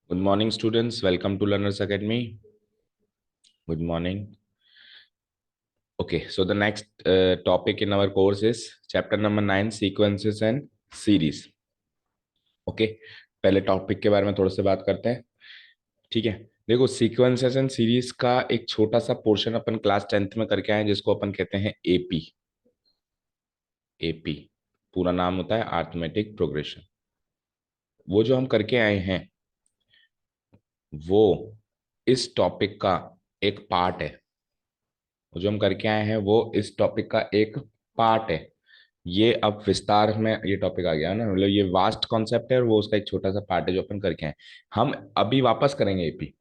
Good morning, students. Welcome to Learners Academy. Good morning. Okay, so the next topic in our course is chapter number 9, sequences and series. Okay, पहले topic के बारे में थोड़ा सा बात करते हैं. ठीक है. देखो, सीक्वेंसेस एंड सीरीज का एक छोटा सा पोर्शन अपन क्लास 10th में करके आए हैं, जिसको अपन कहते हैं एपी. एपी पूरा नाम होता है अरिथमेटिक प्रोग्रेशन. वो जो हम करके आए हैं वो इस टॉपिक का एक पार्ट है. जो हम करके आए हैं वो इस टॉपिक का एक पार्ट है. ये अब विस्तार में ये टॉपिक आ गया ना, मतलब ये वास्ट कॉन्सेप्ट है और वो उसका एक छोटा सा पार्ट है जो अपन करके आए. हम अभी वापस करेंगे एपी.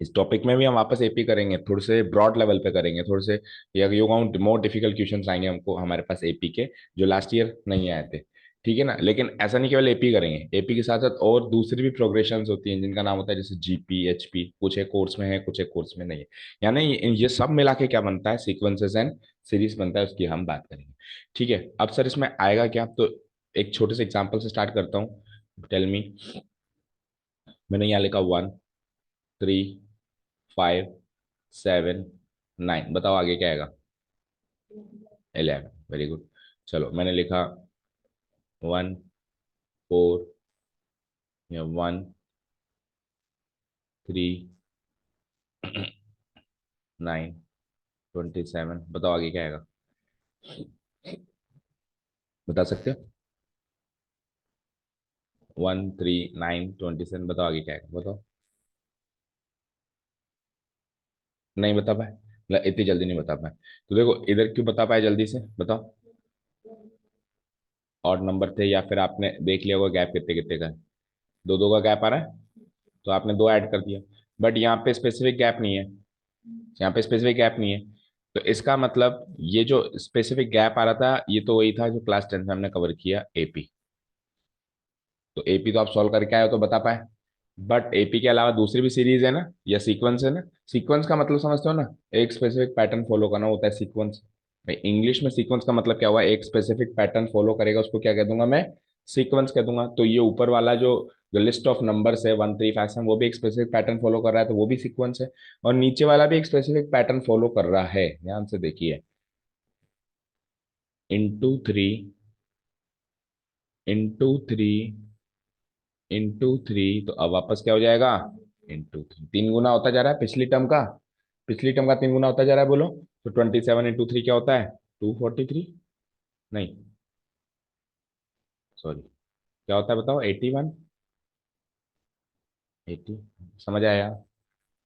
इस टॉपिक में भी हम वापस एपी करेंगे, थोड़े से ब्रॉड लेवल पे करेंगे, थोड़े से ये मोर डिफिकल्ट क्वेश्चन आएंगे हमको हमारे पास एपी के, जो लास्ट ईयर नहीं आए थे. ठीक है ना. लेकिन ऐसा नहीं केवल एपी करेंगे, एपी के साथ साथ और दूसरी भी प्रोग्रेशन होती हैं जिनका नाम होता है जैसे जीपी एचपी. कुछ एक कोर्स में है, कुछ एक कोर्स में नहीं है. यानी ये सब मिला के क्या बनता है, सीक्वेंसेस एंड सीरीज बनता है. उसकी हम बात करेंगे. ठीक है. अब सर इसमें आएगा क्या, तो एक छोटे से एग्जाम्पल से स्टार्ट करता हूँ. Tell me. मैंने यहाँ लिखा 1 3 5 7 9. बताओ आगे क्या आएगा. 11. Very good. चलो मैंने लिखा 1 4 या 1 3 9 27. बताओ आगे क्या आएगा. बता सकते हो. 1 3 9 27. बताओ आगे क्या आएगा. बताओ. नहीं बता पाए, मतलब इतनी जल्दी नहीं बता पाए. तो देखो इधर क्यों बता पाए जल्दी से, बताओ. और नंबर थे या फिर आपने देख लिया होगा गैप कितने कितने का है. दो दो का गैप आ रहा है, तो आपने दो ऐड कर दिया. बट यहाँ पे स्पेसिफिक गैप नहीं है. यहाँ पे स्पेसिफिक गैप नहीं है. तो इसका मतलब ये जो स्पेसिफिक गैप आ रहा था ये तो वही था जो क्लास 10 में हमने कवर किया, एपी. तो एपी तो आप सॉल्व करके आए हो तो बता पाए. बट एपी के अलावा दूसरी भी सीरीज है ना, या सीक्वेंस है ना. सीक्वेंस का मतलब समझते हो ना, एक स्पेसिफिक पैटर्न फॉलो करना होता है सीक्वेंस. भाई इंग्लिश में सीक्वेंस का मतलब क्या हुआ, एक स्पेसिफिक पैटर्न फॉलो करेगा उसको क्या कह दूंगा मैं, सीक्वेंस कह दूंगा. तो ये ऊपर वाला जो लिस्ट ऑफ नंबर्स है 1 3 5 वो भी एक स्पेसिफिक पैटर्न फॉलो कर रहा है, तो वो भी सीक्वेंस है. और नीचे वाला भी एक स्पेसिफिक पैटर्न फॉलो कर रहा है, ध्यान से देखिए. इंटू 3 इंटू 3 इंटू 3, तो अब वापस क्या हो जाएगा, इंटू 3. 3 गुना होता जा रहा है पिछली टर्म का. पिछली टर्म का 3 गुना होता जा रहा है, बोलो. तो 27 इंटू 3 क्या होता है, 243. नहीं, सॉरी, क्या होता है बताओ, 81. 80. समझ आया.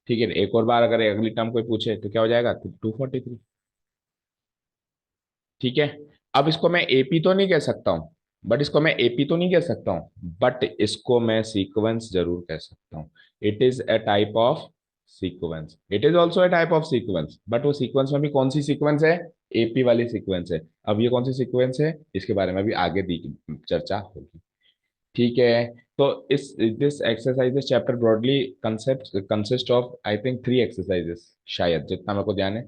ठीक है. एक और बार अगर अगली टर्म कोई पूछे तो क्या हो जाएगा, 243. ठीक है. अब इसको मैं एपी तो नहीं कह सकता हूँ, बट इसको मैं सीक्वेंस जरूर कह सकता हूँ. It is a type of sequence. It is also a type of sequence, but वो सीक्वेंस में भी कौन सी सीक्वेंस है, एपी वाली सीक्वेंस है. अब ये कौन सी सीक्वेंस है इसके बारे में भी आगे चर्चा होगी. ठीक है. तो इस this exercise chapter broadly concept consist of I think 3 exercises, शायद जितना मेरे को ध्यान है.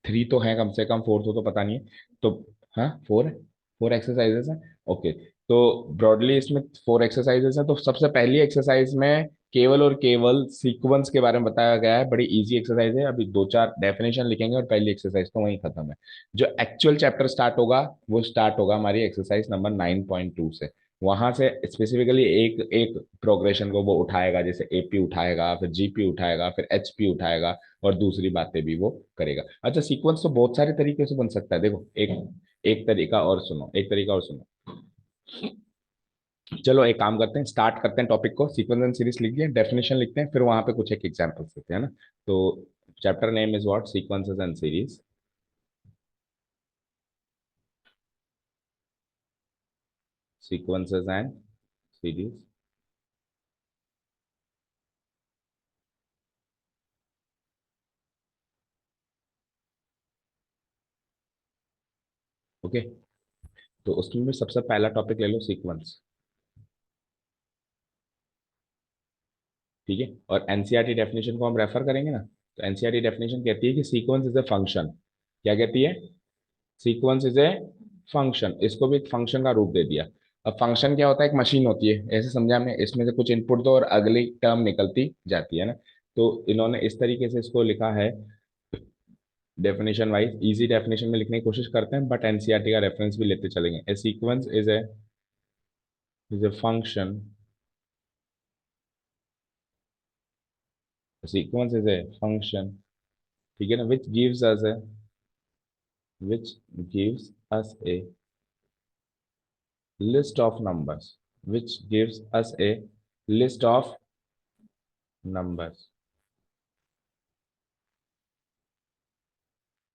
3 तो है कम से कम, फोर्थ हो तो पता नहीं है. तो हाँ, 4 एक्सरसाइजेस हैं. ओके. तो ब्रॉडली इसमें 4 एक्सरसाइजेस हैं. तो सबसे पहली एक्सरसाइज में केवल और केवल सीक्वेंस के बारे में बताया गया है. बड़ी इजी एक्सरसाइज है. अभी दो चार डेफिनेशन लिखेंगे और पहली एक्सरसाइज तो वहीं खत्म है. जो एक्चुअल चैप्टर स्टार्ट होगा वो स्टार्ट होगा हमारी एक्सरसाइज नंबर 9.2 से. वहां से स्पेसिफिकली एक एक प्रोग्रेशन को वो उठाएगा, जैसे एपी उठाएगा, फिर जीपी उठाएगा, फिर एचपी उठाएगा, और दूसरी बातें भी वो करेगा. अच्छा, सीक्वेंस तो बहुत सारे तरीके से बन सकता है. देखो एक एक तरीका और सुनो, एक तरीका और सुनो. चलो एक काम करते हैं, स्टार्ट करते हैं टॉपिक को. सीक्वेंस एंड सीरीज लिख दिए, डेफिनेशन लिखते हैं, फिर वहां पे कुछ एक एग्जांपल्स देते हैं ना. तो chapter name is what, sequences and series. Sequences and series. Okay. तो उसमें भी सबसे पहला टॉपिक ले लो, सीक्वेंस. ठीक है. और एनसीईआरटी डेफिनेशन को हम रेफर करेंगे ना. तो एनसीईआरटी डेफिनेशन कहती है कि सीक्वेंस इज ए फंक्शन. क्या कहती है, सीक्वेंस इज ए फंक्शन. इसको भी एक फंक्शन का रूप दे दिया. अब फंक्शन क्या होता है, एक मशीन होती है, ऐसे समझा हमने, इसमें से कुछ इनपुट दो और अगली टर्म निकलती जाती है ना। तो इन्होंने इस तरीके से इसको लिखा है, डेफिनेशन वाइज इजी डेफिनेशन में लिखने की कोशिश करते हैं, बट एनसीईआरटी का रेफरेंस भी लेते चलेंगे। A sequence is a function, sequence is a function, ठीक है ना, which gives us a list of numbers, which gives us a list of numbers,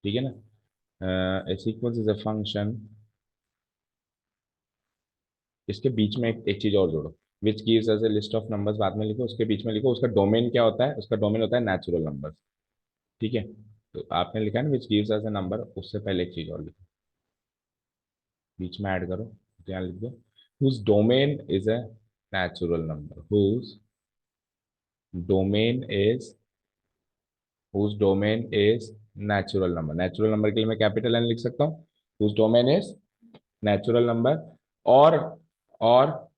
ठीक है ना। a sequence is a function, इसके बीच में एक चीज और जोड़ो, विच gives us a list of numbers बाद में लिखो, उसके बीच में लिखो उसका डोमेन क्या होता है, उसका डोमेन होता है नेचुरल नंबर्स, ठीक है। तो आपने लिखा है ना विच गिव्स अस ए नंबर, उससे पहले एक चीज और लिखो, बीच में ऐड करो, यहाँ लिख दो whose domain is a natural number, domain is whose domain is natural number, natural number के लिए मैं कैपिटल एन लिख सकता हूँ, whose domain is natural number, और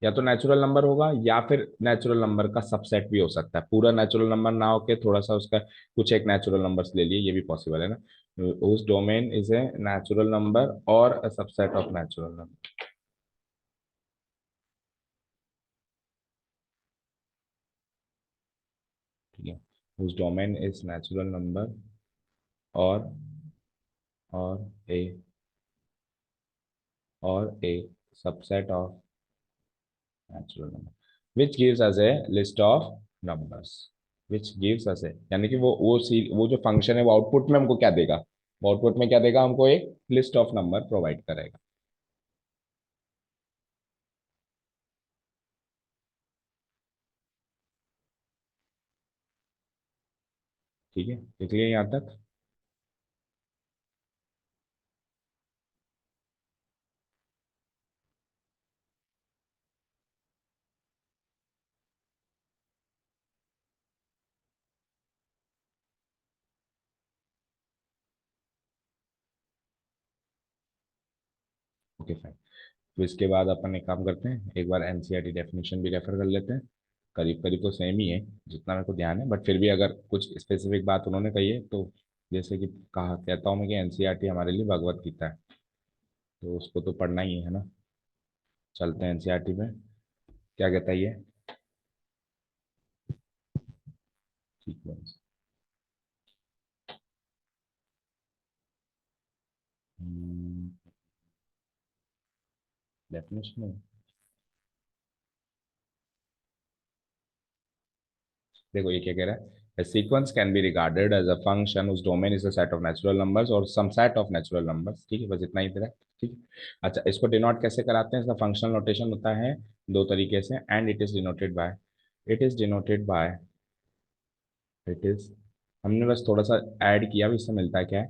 या तो नेचुरल नंबर होगा या फिर नेचुरल नंबर का सबसेट भी हो सकता है, पूरा नेचुरल नंबर ना होके थोड़ा सा उसका कुछ एक नेचुरल नंबर्स ले लिए, ये भी पॉसिबल है ना। whose domain is a natural number और a subset of natural number, ठीक है। whose domain is natural number और ए और a subset of natural number, which gives us a list of numbers, which gives us a, यानी कि वो जो function है वो आउटपुट में हमको क्या देगा, वो आउटपुट में क्या देगा, हमको एक लिस्ट ऑफ नंबर प्रोवाइड करेगा। ठीक है, इसलिए यहाँ तक। Okay fine. तो इसके बाद अपन एक काम करते हैं, एक बार एनसीईआरटी डेफिनेशन भी रेफर कर लेते हैं, करीब करीब तो सेम ही है जितना मेरे को ध्यान है, बट फिर भी अगर कुछ स्पेसिफिक बात उन्होंने कही है तो, जैसे कि कहा कहता हूँ मैं कि एनसीईआरटी हमारे लिए भगवत गीता है, तो उसको तो पढ़ना ही है ना। चलते हैं एनसीईआरटी में, क्या कहता है ये, सीक्वेंस, डेफिनेशन, देखो ये क्या कह रहा है, a sequence can be regarded as a function whose domain is a set of natural numbers or some set of natural numbers, ठीक है, बस इतना ही तेरा, ठीक है। अच्छा, इसको डिनोट कैसे कराते हैं, इसका फंक्शनल नोटेशन होता है दो तरीके से, and it is denoted bye it is हमने बस थोड़ा सा ऐड किया, इससे मिलता है क्या है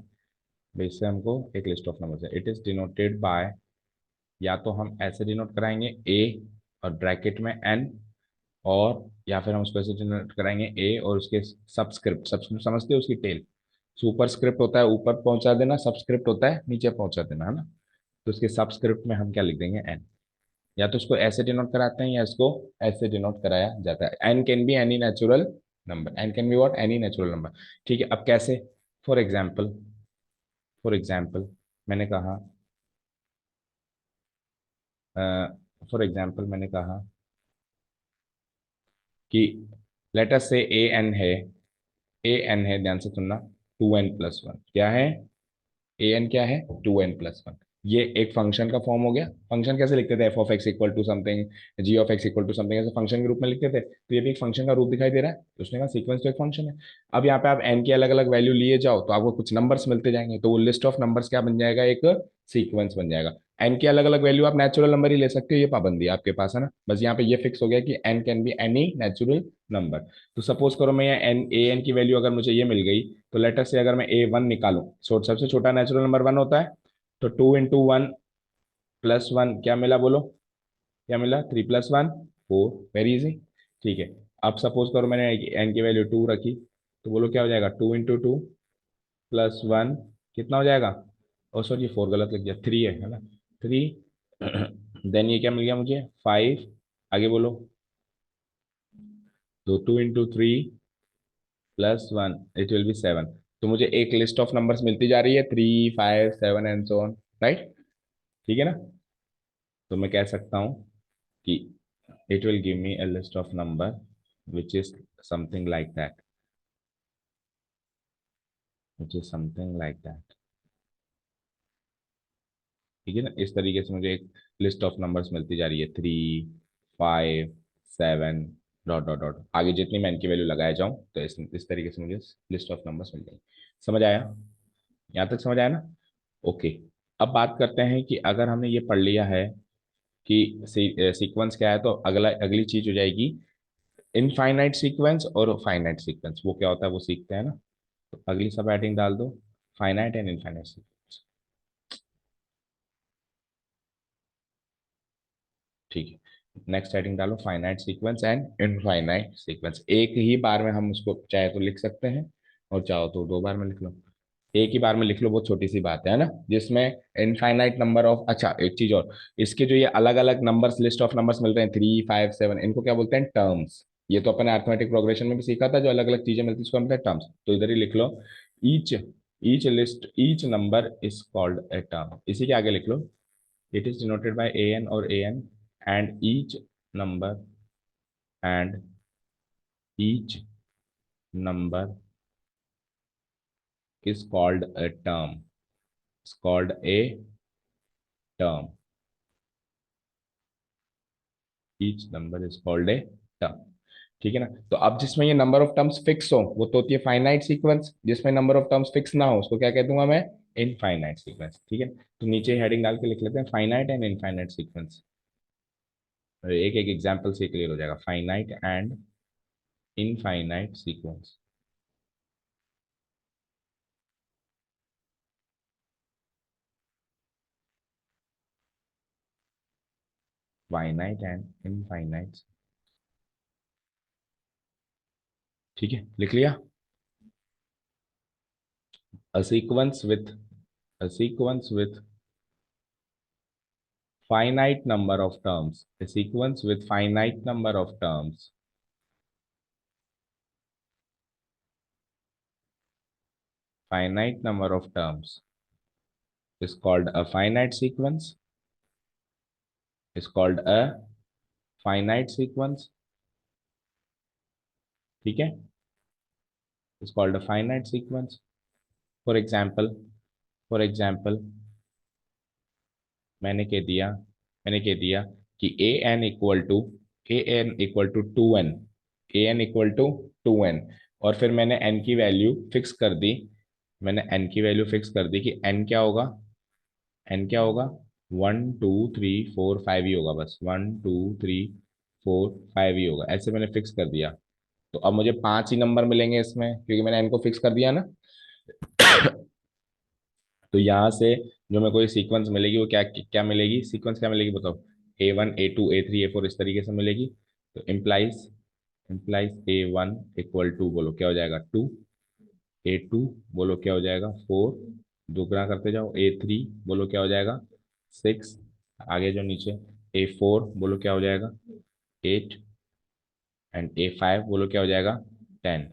भाई, इससे हमको एक लिस्ट ऑफ नंबर्स है, इट इज डिनोटेड बाय, या तो हम ऐसे डिनोट कराएंगे ए और ब्रैकेट में एन, और या फिर हम उसको ऐसे जनरेट कराएंगे ए और उसके सबस्क्रिप्ट, सबस्क्रिप्ट समझते हो उसकी टेल, सुपर स्क्रिप्ट होता है ऊपर पहुंचा देना, सबस्क्रिप्ट होता है नीचे पहुंचा देना, है ना। तो उसके सबस्क्रिप्ट में हम क्या लिख देंगे, एन, या तो उसको ऐसे डिनोट कराते हैं या इसको ऐसे डिनोट कराया जाता है, n can be any natural number, n can be what, any natural number, ठीक है। अब कैसे, फॉर एग्जाम्पल, मैंने कहा, फॉर एग्जाम्पल मैंने कहा कि लेट अस से ए एन है, ध्यान से सुनना, 2n+1 क्या है, ए एन क्या है, 2n+1, ये एक फंक्शन का फॉर्म हो गया। फंक्शन कैसे लिखते थे, f of x equal to something, g of x equal to something, ऐसे फंक्शन के रूप में लिखते थे, तो ये भी एक फंक्शन का रूप दिखाई दे रहा है, तो उसने कहा सीक्वेंस तो एक फंक्शन है। अब यहाँ पे आप एन की अलग अलग वैल्यू लिए जाओ तो आपको कुछ नंबर्स मिलते जाएंगे, तो वो लिस्ट ऑफ नंबर्स क्या बन जाएगा, एक सीक्वेंस बन जाएगा। एन की अलग अलग वैल्यू आप नेचुरल नंबर ही ले सकते हो, ये पाबंदी है आपके पास, है ना, बस यहाँ पे ये फिक्स हो गया कि n can be any natural number. तो सपोज करो मैं ये एन ए एन की वैल्यू अगर मुझे ये मिल गई, तो लेटर से अगर मैं ए वन निकालूं, सबसे छोटा नेचुरल नंबर वन होता है, तो 2 × 1 + 1 क्या मिला बोलो, क्या मिला, 3 + 1 4, वेरी इजी, ठीक है। अब सपोज करो मैंने एन की वैल्यू 2 रखी, तो बोलो क्या हो जाएगा, 2 × 2 + 1 कितना हो जाएगा, ओ सॉरी 4 गलत लिख दिया, 3 है ना, 3 देन ये क्या मिल गया मुझे 5, आगे बोलो। तो 2 × 3 +1 इट विल बी 7। तो मुझे एक लिस्ट ऑफ नंबर्स मिलती जा रही है 3, 5, 7 एंड सो ऑन, राइट। ठीक है ना। तो मैं कह सकता हूँ कि it will give me a list of number which is something like that, which is something like that. ठीक है ना। इस तरीके से मुझे एक लिस्ट ऑफ नंबर्स मिलती जा रही है 3, 5, 7 डॉट डॉट डॉट, आगे जितनी मैं इनकी वैल्यू लगाया जाऊं तो इस तरीके से मुझे लिस्ट ऑफ नंबर्स मिल जाएगी। समझ आया? यहाँ तक समझ आया ना? ओके। अब बात करते हैं कि अगर हमने ये पढ़ लिया है कि सीक्वेंस क्या है, तो अगला अगली चीज हो जाएगी इनफाइनाइट सीक्वेंस और फाइनाइट सीक्वेंस। वो क्या होता है वो सीखते हैं ना। तो अगली सब हेडिंग डाल दो, फाइनाइट एंड इनफाइनाइट सीक्वेंस। ठीक है। नेक्स्ट हेडिंग डालो, finite sequence and infinite sequence. एक ही बार में हम उसको चाहे तो लिख सकते हैं और चाहो तो दो बार में लिख लो। एक ही बार में लिख लो, बहुत छोटी सी बात है ना, जिसमें इनफाइनाइट नंबर ऑफ, अच्छा एक चीज और, इसके जो ये अलग अलग नंबर्स, लिस्ट ऑफ नंबर्स मिल रहे हैं 3, 5, 7, इनको क्या बोलते हैं? टर्म्स। ये तो अपने अर्थमेटिक प्रोग्रेशन में भी सीखा था, जो अलग अलग चीजें मिलती है उसको हम बोलते हैं टर्म्स। तो इधर ही लिख लो, each each list, each number is called a term. इसी के आगे लिख लो, it is denoted by an or an, and number and each number is called a term, is called a term, each number is called a term। ठीक है ना। तो अब जिसमें ये नंबर ऑफ टर्म्स फिक्स हो वो तो होती है फाइनाइट सीक्वेंस, जिसमें नंबर ऑफ टर्म्स फिक्स ना हो उसको क्या कह दूंगा मैं? Infinite sequence. ठीक है। तो नीचे हेडिंग डाल के लिख लेते हैं फाइनाइट एंड इनफाइनाइट सीक्वेंस। एक एक एग्जांपल से क्लियर हो जाएगा, finite and infinite sequence. Finite and infinite. ठीक है, लिख लिया। a sequence with a sequence with finite number of terms, a sequence with finite number of terms, finite number of terms is called a finite sequence, is called a finite sequence। ठीक है, is called a finite sequence। for example, for example, मैंने कह दिया कि a n equal to 2n, a n equal to 2n, और फिर मैंने n की वैल्यू फिक्स कर दी। मैंने n की वैल्यू फिक्स कर दी कि n क्या होगा, n क्या होगा, 1, 2, 3, 4, 5 ही होगा, बस 1, 2, 3, 4, 5 ही होगा, ऐसे मैंने फिक्स कर दिया। तो अब मुझे 5 ही नंबर मिलेंगे इसमें, क्योंकि मैंने n को फिक्स कर दिया ना। तो यहाँ से जो मेरे को ये सीक्वेंस मिलेगी वो क्या क्या मिलेगी, सीक्वेंस क्या मिलेगी बताओ? A1, A2, A3, A4 इस तरीके से मिलेगी। तो implies implies A1 equal to, बोलो क्या हो जाएगा 2, A2 बोलो क्या हो जाएगा 4, दोगुना करते जाओ, A3 बोलो क्या हो जाएगा 6, आगे जो नीचे A4 बोलो क्या हो जाएगा 8, एंड A5 बोलो क्या हो जाएगा 10।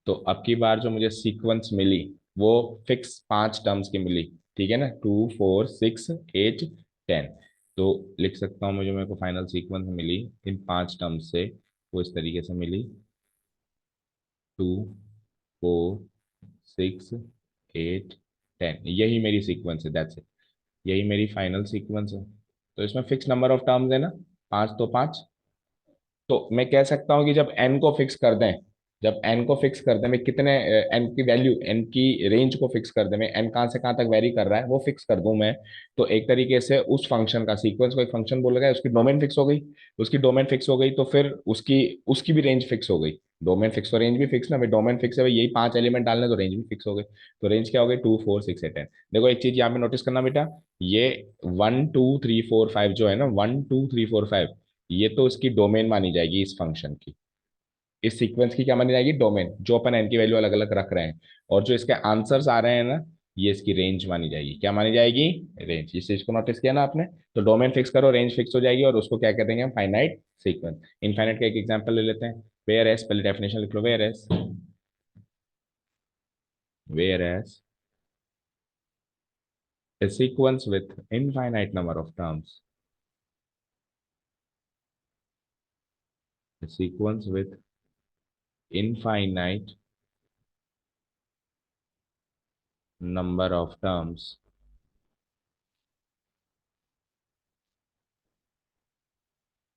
तो अब की बार जो मुझे सीक्वेंस मिली वो फिक्स 5 टर्म्स की मिली। ठीक है ना, 2, 4, 6, 8, 10। तो लिख सकता हूँ मुझे, मेरे को फाइनल सीक्वेंस मिली इन 5 टर्म्स से, वो इस तरीके से मिली, 2, 4, 6, 8, 10। यही मेरी सीक्वेंस है, दैट्स इट। यही मेरी फाइनल सीक्वेंस है। तो इसमें फिक्स नंबर ऑफ टर्म्स है ना, 5 तो 5। तो मैं कह सकता हूँ कि जब n को फिक्स कर दें, जब n को फिक्स कर दें, मैं कितने n की वैल्यू, n की रेंज को फिक्स कर दें, मैं n कहाँ से कहाँ तक वेरी कर रहा है वो फिक्स कर दूं मैं। तो एक तरीके से उस फंक्शन का, सीक्वेंस को एक फंक्शन बोला गया, उसकी डोमेन फिक्स हो गई। उसकी डोमेन फिक्स हो गई तो फिर उसकी उसकी भी रेंज फिक्स हो गई। डोमेन फिक्स और रेंज भी फिक्स ना, भाई डोमेन फिक्स है भाई, यही 5 एलिमेंट डालने, तो रेंज भी फिक्स हो गई। तो रेंज क्या हो गई 2, 4, 6, 8, 10। देखो एक चीज यहाँ पे नोटिस करना बेटा, ये 1, 2, 3, 4, 5 जो है ना, 1, 2, 3, 4, 5, ये तो इसकी डोमेन मानी जाएगी इस फंक्शन की। इस सीक्वेंस की क्या मानी जाएगी? डोमेन, जो अपन एन की वैल्यू अलग अलग रख रहे हैं। और जो इसके आंसर्स आ रहे हैं ना, ये इसकी रेंज मानी जाएगी। क्या मानी जाएगी? रेंज। इस चीज को नोटिस किया ना आपने? तो डोमेन फिक्स करो, रेंज फिक्स हो जाएगी, और उसको क्या कहते हैं? Finite sequence. इनफाइनाइट का एक एग्जांपल ले लेते हैं। वेयर एस, पहले डेफिनेशन लिख लो। Where S a sequence with infinite number of terms, a sequence with infinite number of terms,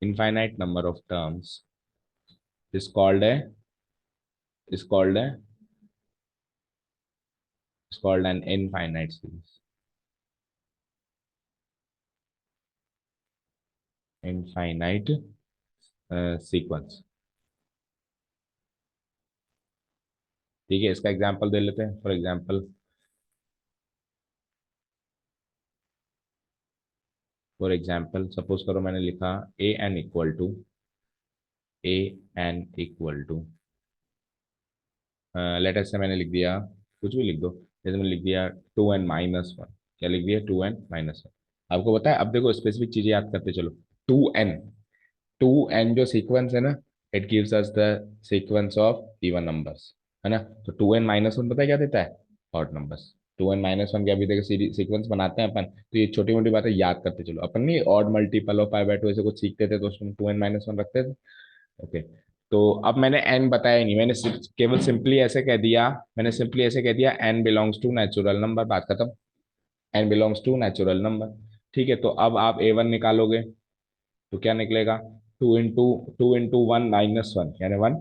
infinite number of terms is called a is called a is called an infinite series. Infinite sequence. ठीक है, इसका example दे लेते हैं। For example suppose करो मैंने लिखा a n equal to let us से मैंने लिख दिया, कुछ भी लिख दो, जैसे मैंने लिख दिया 2n-1। क्या लिख दिया? 2n-1। आपको पता है, अब देखो स्पेसिफिक चीजें याद करते चलो। 2n, 2n जो सीक्वेंस है ना, it gives us the sequence of even numbers, है ना? तो 2n-1 पता है क्या देता है? Odd numbers. 2n-1 के अभी देखो सीक्वेंस बनाते हैं अपन, तो ये छोटी मोटी बातें याद करते चलो। अपन नहीं ऑड मल्टीपल ऑफ 5/2 ऐसे कुछ सीखते थे, तो उसमें 2n-1 रखते थे। ओके। तो अब मैंने एन बताया ही नहीं, मैंने केवल सिंपली ऐसे कह दिया, n belongs to natural number, बात खत्म। N belongs to natural number. ठीक है, तो अब आप A1 निकालोगे तो क्या निकलेगा? 2 इंटू 1 - 1 यानी 1।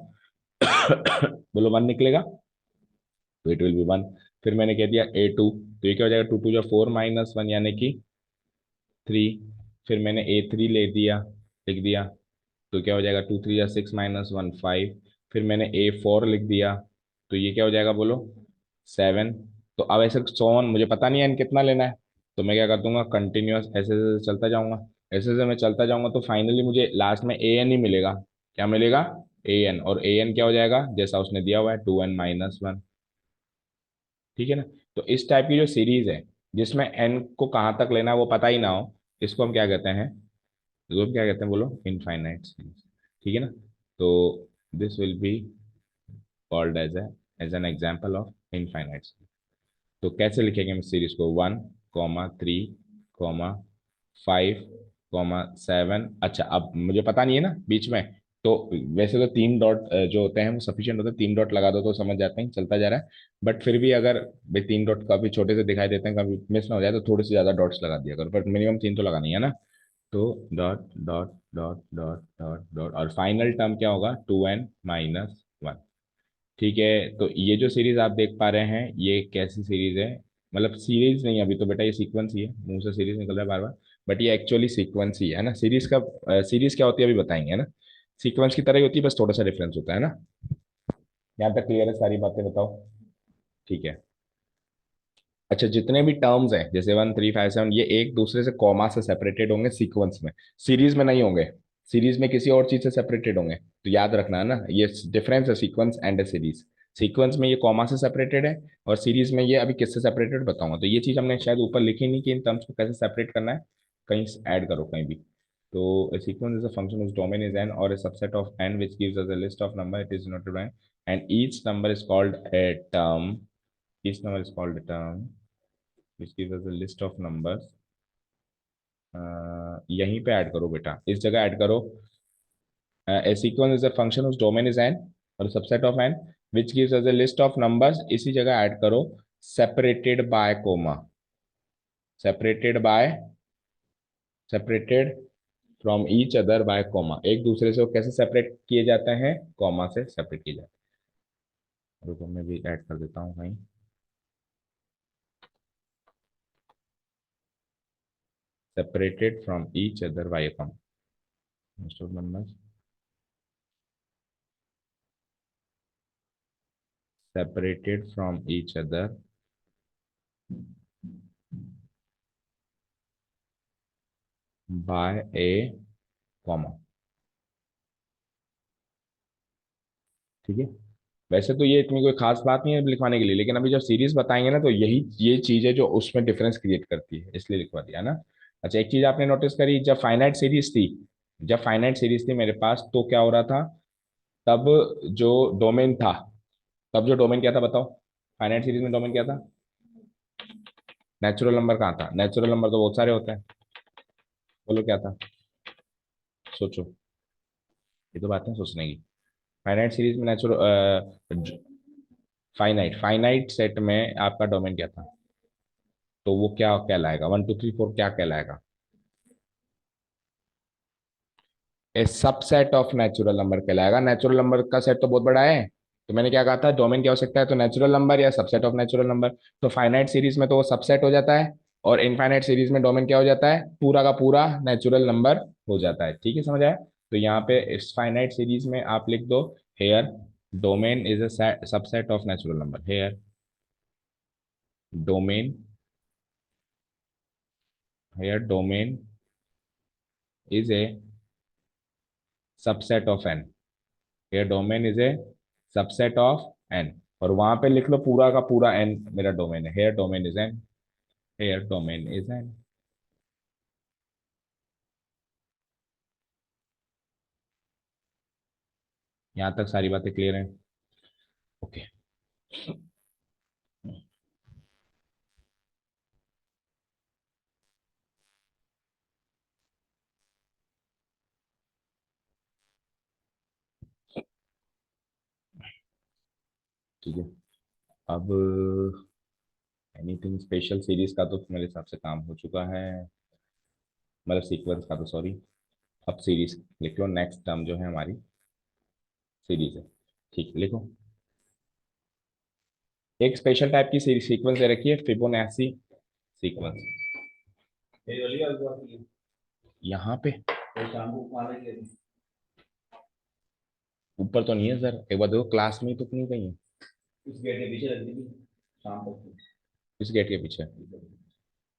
बोलो 1 निकलेगा, तो इट विल बी 1। फिर मैंने कह दिया A2, तो ये क्या हो जाएगा? 2 2 जा 4 - 1 यानी कि 3। फिर मैंने A3 लिख दिया, तो क्या हो जाएगा? 2 3 जा 6 - 1 5। फिर मैंने A4 लिख दिया, तो ये क्या हो जाएगा बोलो? 7। तो अब ऐसे सोन मुझे पता नहीं है एन कितना लेना है, तो मैं क्या कर दूंगा? कंटिन्यूअस ऐसे ऐसे चलता जाऊंगा। ऐसे ऐसे मैं चलता जाऊंगा, तो फाइनली मुझे लास्ट में ए एन ही मिलेगा। क्या मिलेगा? A N. और ए एन क्या हो जाएगा? जैसा उसने दिया हुआ है, 2n-1। ठीक है ना? तो इस टाइप की जो सीरीज है, जिसमें एन को कहाँ तक लेना है वो पता ही ना हो, इसको हम क्या कहते हैं? इसको हम क्या कहते हैं बोलो? Infinite series. ठीक है ना? तो this will be called as an example of infinite. तो कैसे लिखेंगे हम सीरीज को? 1, 3, 5, 7। अच्छा, अब मुझे पता नहीं है ना बीच में, तो वैसे तो 3 डॉट जो होते हैं वो सफिशियंट होते हैं। 3 डॉट लगा दो तो समझ जाते हैं चलता जा रहा है। बट फिर भी अगर भाई 3 डॉट काफी छोटे से दिखाई देते हैं, कभी मिस ना हो जाए, तो थोड़ी सी ज्यादा डॉट्स लगा दिया करो, बट मिनिमम 3 तो लगानी है ना। तो dot dot dot dot dot dot, और फाइनल टर्म क्या होगा? 2n-1। ठीक है, तो ये जो सीरीज आप देख पा रहे हैं, ये कैसी सीरीज है? मतलब सीरीज नहीं, अभी तो बेटा ये सीक्वेंस ही है, मुंह से सीरीज निकल रहा है बार बार, बट ये एक्चुअली सीक्वेंस ही है ना। सीरीज का सीरीज क्या होती है अभी बताएंगे, है ना? सीक्वेंस की तरह ही होती है, बस थोड़ा सा डिफरेंस होता है ना। यहाँ तक क्लियर है? सारी बातें बताओ। ठीक है। अच्छा, जितने भी टर्म्स हैं जैसे 1 3 5 7, ये एक दूसरे से कॉमा से सेपरेटेड होंगे सीक्वेंस में, सीरीज में नहीं होंगे। सीरीज में किसी और चीज से सेपरेटेड होंगे, तो याद रखना है ना, ये डिफरेंस है sequence and A series. Sequence में ये कॉमा से सेपरेटेड है, और सीरीज में ये अभी किससे सेपरेटेड बताऊंगा। तो ये चीज हमने शायद ऊपर लिखी नहीं कि इन टर्म्स को कैसे सेपरेट करना है, कहीं ऐड करो कहीं भी। तो a sequence is a function whose domain is n or a subset of n which gives us a list of number it is denoted by n, and each number is called a term. Each number is called a term which gives us a list of numbers. यहीं पे add करो बेटा, इस जगह add करो। a sequence is a function whose domain is n और subset of n which gives us a list of numbers, इसी जगह ऐड करो separated by comma, separated by separated from each other by comma। एक दूसरे से वो कैसे separate किए जाते हैं? कॉमा से सेपरेट किए जाते हैं। रुको मैं भी ऐड कर देता हूँ कहीं। Separated from each other by a comma, list of numbers separated from each other by a comma। ठीक है, वैसे तो ये इतनी कोई खास बात नहीं है लिखवाने के लिए, लेकिन अभी जब सीरीज बताएंगे ना तो यही ये चीज है जो उसमें डिफरेंस क्रिएट करती है, इसलिए लिखवा दिया ना। अच्छा, एक चीज आपने नोटिस करी, जब फाइनाइट सीरीज थी मेरे पास तो क्या हो रहा था, तब जो डोमेन था, तब जो डोमेन क्या था बताओ, फाइनाइट सीरीज में डोमेन क्या था? नेचुरल नंबर कहाँ था? नेचुरल नंबर तो बहुत सारे होते हैं, बोलो क्या था? सोचो, ये तो बात है सोचने की। फाइनाइट सीरीज में नेचुरल, फाइनाइट सेट में आपका डोमेन क्या था? तो वो क्या कहलाएगा, 1 2 3 4 क्या कहलाएगा? ए सबसेट ऑफ नेचुरल नंबर कहलाएगा। नेचुरल नंबर का सेट तो बहुत बड़ा है, तो मैंने क्या कहा था, डोमेन क्या हो सकता है, तो नेचुरल नंबर या सबसेट ऑफ नेचुरल नंबर। तो फाइनाइट सीरीज में तो वो सबसेट हो जाता है, और इनफाइनाइट सीरीज में डोमेन क्या हो जाता है, पूरा का पूरा नेचुरल नंबर हो जाता है। ठीक है, समझ आया? तो यहाँ पे इस फाइनाइट सीरीज में आप लिख दो, here domain is a subset of natural number. Here domain, here domain is a subset of n. Here domain is a subset of n, और वहां पे लिख लो पूरा का पूरा एन मेरा डोमेन है। Here domain is n, here domain is n. यहां तक सारी बातें क्लियर हैं? ओके। ठीक है, अब एनीथिंग स्पेशल सीरीज का तो मेरे हिसाब से काम हो चुका है, मतलब सीक्वेंस का तो सॉरी। अब सीरीज लिख लो, नेक्स्ट टर्म जो है हमारी सीरीज है। ठीक है, लिखो। एक स्पेशल टाइप की सीक्वेंस दे रखी है, फिबोनाची सीक्वेंस। यहाँ पे ऊपर तो नहीं है सर, एक बार देखो क्लास में ही तो नहीं कहीं है। इस गेट के पीछे रख दी शाम तक। इस गेट के पीछे?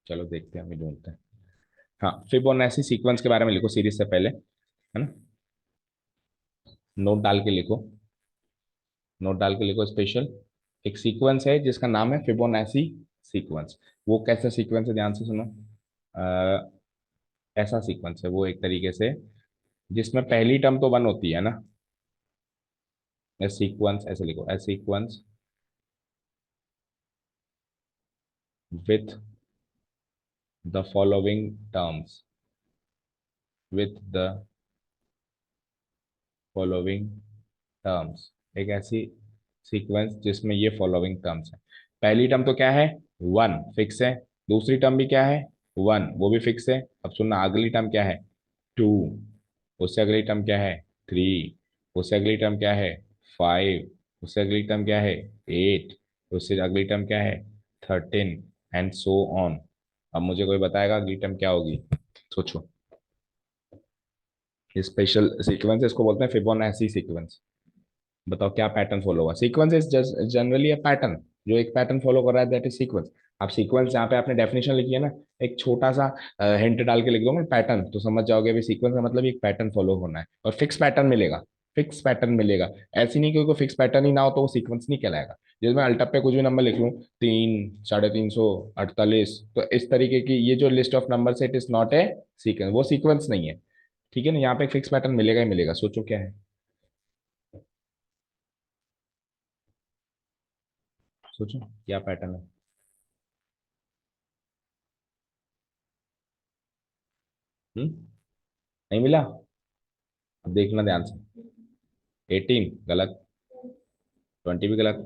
चलो देखते हैं, अभी ढूंढते हैं। हाँ, फिबोनाची सीक्वेंस के बारे में लिखो सीरीज से पहले, है ना? नोट डाल के लिखो, नोट डाल के लिखो स्पेशल। एक सीक्वेंस है जिसका नाम है फिबोनाची सीक्वेंस। वो कैसा सीक्वेंस है, ध्यान से सुनो। अ, ऐसा सीक्वेंस है वो, एक तरीके से जिसमें पहली टर्म तो वन होती है ना। ए सीक्वेंस ऐसे लिखो, a sequence with the following terms, with the following terms. एक ऐसी सीक्वेंस जिसमें ये फॉलोइंग टर्म्स है। पहली टर्म तो क्या है, वन, फिक्स है। दूसरी टर्म भी क्या है, वन, वो भी फिक्स है। अब सुनना, अगली टर्म क्या है, टू। उससे अगली टर्म क्या है, थ्री। उससे अगली टर्म क्या है, फाइव। उससे अगली टर्म क्या है, एट। उससे अगली टर्म क्या है, 13, एंड सो ऑन। अब मुझे कोई बताएगा अगली टर्म क्या होगी? सोचो। स्पेशल सीक्वेंस इसको बोलते हैं फिबोनाची सीक्वेंस। बताओ क्या पैटर्न फॉलो होगा? Sequence is generally a pattern, जो एक पैटर्न फॉलो कर रहा है, दैट इज सीक्वेंस। अब सीक्वेंस जहाँ पे आपने डेफिनेशन लिखी है ना, एक छोटा सा हिंट डाल के लिख दो मैं पैटर्न, तो समझ जाओगे अभी सीक्वेंस का मतलब एक पैटर्न फॉलो होना है, और फिक्स पैटर्न मिलेगा। फिक्स पैटर्न मिलेगा। ऐसी नहीं कि कोई फिक्स पैटर्न ही ना हो तो वो सीक्वेंस नहीं कहलाएगा। जैसे मैं अल्टप पे कुछ भी नंबर लिख लूँ, 3, 350, 48, तो इस तरीके की ये जो लिस्ट ऑफ नंबर है, it is not a sequence, वो सीक्वेंस नहीं है। ठीक है ना, यहाँ पे एक फिक्स पैटर्न मिलेगा ही मिलेगा। सोचो क्या है, सोचो क्या पैटर्न है। नहीं मिला? अब देखना ध्यान से। 18 गलत, 20 भी गलत,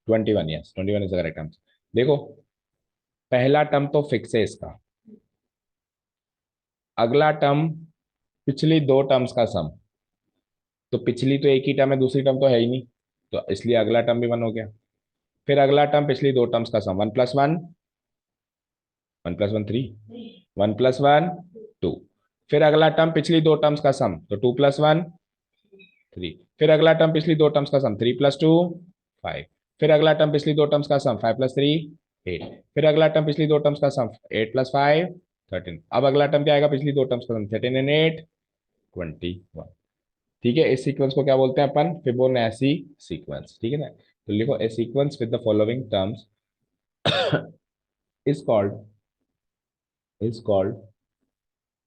21, यस, 21 इज करेक्ट आंसर। देखो, पहला टर्म तो फिक्स है इसका, अगला टर्म पिछली दो टर्म्स का सम। तो पिछली तो एक ही टर्म है, दूसरी टर्म तो है ही नहीं, तो इसलिए अगला टर्म भी वन हो गया। फिर अगला टर्म पिछली दो टर्म्स का सम, 1 + 1, 1 + 1 3, 1 + 1 2। फिर अगला टर्म पिछली दो टर्म्स का सम, तो 2 + 1 3। फिर अगला टर्म पिछली दो टर्म्स का सम, 3 + 2 5। फिर अगला टर्म पिछली दो टर्म्स का सम, 5 + 3 8। फिर अगला टर्म पिछली दो टर्म्स का सम, 8 + 5 13। अब अगला टर्म क्या आएगा, पिछली दो टर्म्स का सम, 13 एंड 8 21। ठीक है, इस सीक्वेंस को क्या बोलते हैं अपन? Fibonacci sequence. ठीक है ना, तो लिखो a sequence with the following terms is called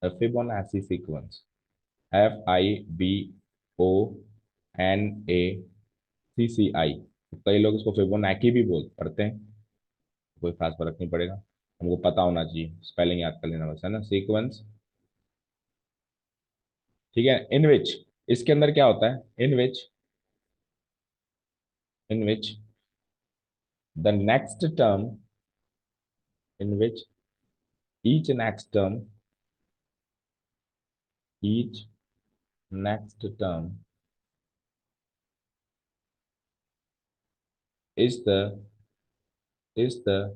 a Fibonacci sequence. FIBONACCI। कई लोग इसको फिबोनाकी भी बोल पढ़ते हैं, कोई खास फर्क नहीं पड़ेगा, हमको पता होना चाहिए, स्पेलिंग याद कर लेना बस, है ना। सीक्वेंस, ठीक है, इन विच, इसके अंदर क्या होता है? In which the next term, in which each next term, each next term is the